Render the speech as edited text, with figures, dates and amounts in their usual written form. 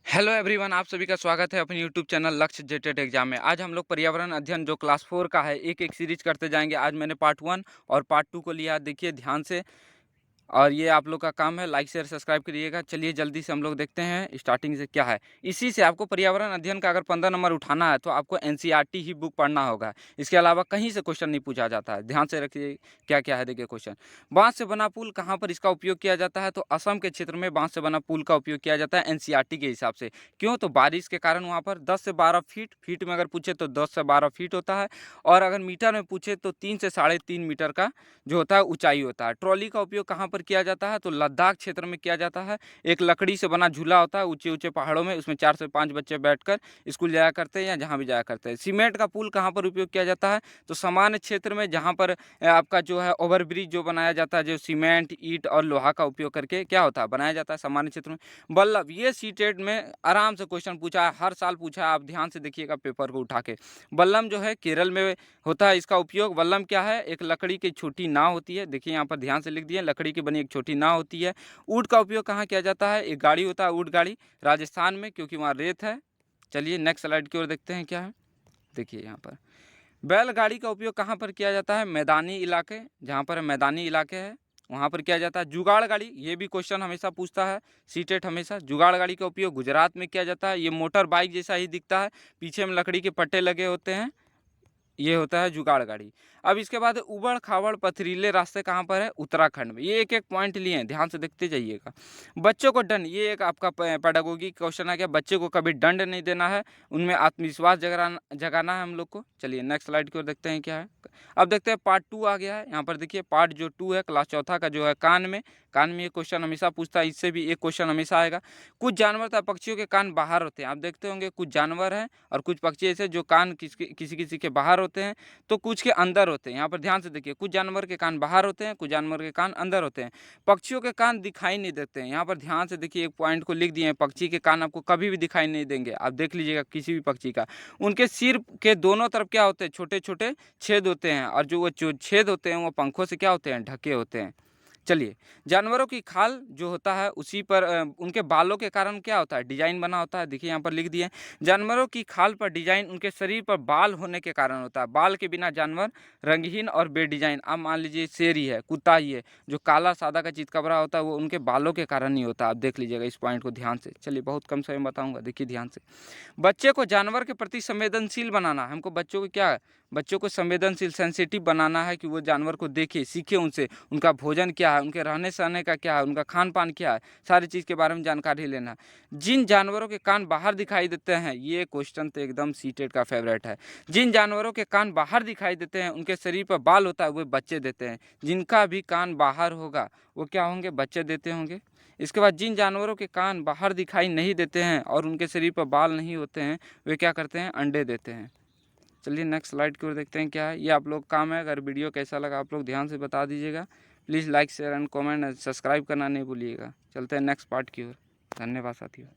Hello everyone, आप सभी का स्वागत है अपने यूट्यूब चैनल लक्ष्य जेटेट एग्जाम में। आज हम लोग पर्यावरण अध्ययन जो क्लास 4 का है एक एक सीरीज करते जाएंगे। आज मैंने पार्ट 1 और पार्ट 2 को लिया, देखिए ध्यान से। और ये आप लोग का काम है, लाइक शेयर सब्सक्राइब करिएगा। चलिए जल्दी से हम लोग देखते हैं स्टार्टिंग से क्या है। इसी से आपको पर्यावरण अध्ययन का अगर 15 नंबर उठाना है तो आपको एनसीईआरटी ही बुक पढ़ना होगा। इसके अलावा कहीं से क्वेश्चन नहीं पूछा जाता है। ध्यान से रखिए क्या क्या है। देखिए क्वेश्चन, बांस से बना पुल कहाँ पर इसका उपयोग किया जाता है? तो असम के क्षेत्र में बांस से बना पुल का उपयोग किया जाता है एनसीईआरटी के हिसाब से। क्यों? तो बारिश के कारण वहाँ पर 10 से 12 फीट, फीट में अगर पूछे तो 10 से 12 फीट होता है, और अगर मीटर में पूछे तो 3 से 3.5 मीटर का जो होता है ऊंचाई होता है। ट्रॉली का उपयोग कहाँ पर किया जाता है? तो लद्दाख क्षेत्र में किया जाता है। एक लकड़ी से बना झूला होता है ऊंचे ऊंचे पहाड़ों में, उसमें 4 से 5 बच्चे बैठकर स्कूल जाया करते हैं या जहाँ भी जाया करते हैं। सीमेंट का पुल कहाँ पर उपयोग किया जाता है? तो सामान्य क्षेत्र में, जहाँ पर आपका जो है ओवरब्रिज जो बनाया जाता है, जो सीमेंट ईंट और लोहा का उपयोग करके क्या होता है बनाया जाता है सामान्य क्षेत्र में। बल्लभ, ये सीटेट में आराम से क्वेश्चन पूछा है, हर साल पूछा है, आप ध्यान से देखिएगा पेपर को उठा के। बल्लम जो है केरल में होता है इसका उपयोग। वल्लम क्या है? एक लकड़ी की छोटी नाव होती है। देखिए यहाँ पर ध्यान से लिख दिए, लकड़ी की बनी एक छोटी नाव होती है। ऊँट का उपयोग कहाँ किया जाता है? एक गाड़ी होता है ऊँट गाड़ी, राजस्थान में, क्योंकि वहाँ रेत है। चलिए नेक्स्ट स्लाइड की ओर देखते हैं क्या है। देखिए यहाँ पर बैलगाड़ी का उपयोग कहाँ पर किया जाता है? मैदानी इलाके, जहाँ पर मैदानी इलाके हैं वहाँ पर किया जाता है। जुगाड़ गाड़ी, ये भी क्वेश्चन हमेशा पूछता है सीटेट हमेशा। जुगाड़ गाड़ी का उपयोग गुजरात में किया जाता है। ये मोटर बाइक जैसा ही दिखता है, पीछे में लकड़ी के पट्टे लगे होते हैं, ये होता है जुगाड़ गाड़ी। अब इसके बाद उबड़ खाबड़ पथरीले रास्ते कहाँ पर है? उत्तराखंड में। ये एक एक पॉइंट लिए हैं, ध्यान से देखते जाइएगा। बच्चों को दंड, ये एक आपका पेडागोगी क्वेश्चन है क्या, बच्चे को कभी दंड नहीं देना है, उनमें आत्मविश्वास जगाना है हम लोग को। चलिए नेक्स्ट स्लाइड की ओर देखते हैं क्या है। अब देखते हैं पार्ट 2 आ गया है। यहाँ पर देखिए पार्ट जो 2 है क्लास चौथा का जो है कान में ये क्वेश्चन हमेशा पूछता है, इससे भी एक क्वेश्चन हमेशा आएगा। कुछ जानवर था पक्षियों के कान बाहर होते हैं, आप देखते होंगे कुछ जानवर हैं और कुछ पक्षी ऐसे जो कान किसी किसी के बाहर होते हैं तो कुछ के अंदर होते हैं। यहाँ पर ध्यान से देखिए, कुछ जानवर के कान बाहर होते हैं, कुछ जानवर के कान अंदर होते हैं। पक्षियों के कान दिखाई नहीं देते हैं। यहाँ पर ध्यान से देखिए, एक पॉइंट को लिख दिए हैं, पक्षी के कान आपको कभी भी दिखाई नहीं देंगे। आप देख लीजिएगा किसी भी पक्षी का। उनके सिर के दोनों तरफ क्या होते हैं? छोटे छोटे छेद होते हैं, और जो छेद होते हैं वो पंखों से क्या होते हैं? ढके होते हैं। चलिए, जानवरों की खाल जो होता है उसी पर उनके बालों के कारण क्या होता है? डिजाइन बना होता है। देखिए यहाँ पर लिख दिए, जानवरों की खाल पर डिजाइन उनके शरीर पर बाल होने के कारण होता है। बाल के बिना जानवर रंगहीन और बेडिजाइन। अब मान लीजिए शेर ही है, कुत्ता ही है, जो काला सादा का चितकबरा होता है वो उनके बालों के कारण ही होता है। आप देख लीजिएगा इस पॉइंट को ध्यान से। चलिए बहुत कम समय बताऊंगा, देखिए ध्यान से। बच्चे को जानवर के प्रति संवेदनशील बनाना, हमको बच्चों को क्या है? बच्चों को संवेदनशील सेंसिटिव बनाना है कि वो जानवर को देखे, सीखे उनसे, उनका भोजन क्या है, उनके रहने सहने का क्या है, उनका खान पान क्या है, सारी चीज़ के बारे में जानकारी लेना। जिन जानवरों के कान बाहर दिखाई देते हैं, ये क्वेश्चन तो एकदम सीटेट का फेवरेट है। जिन जानवरों के कान बाहर दिखाई देते हैं उनके शरीर पर बाल होता है, वो बच्चे देते हैं। जिनका भी कान बाहर होगा वो क्या होंगे? बच्चे देते होंगे। इसके बाद जिन जानवरों के कान बाहर दिखाई नहीं देते हैं और उनके शरीर पर बाल नहीं होते हैं, वे क्या करते हैं? अंडे देते हैं। चलिए नेक्स्ट स्लाइड की ओर देखते हैं क्या है। ये आप लोग काम है, अगर वीडियो कैसा लगा आप लोग ध्यान से बता दीजिएगा। Please like share and comment subscribe करना नहीं भूलिएगा। चलते हैं नेक्स्ट पार्ट की ओर। धन्यवाद साथियों।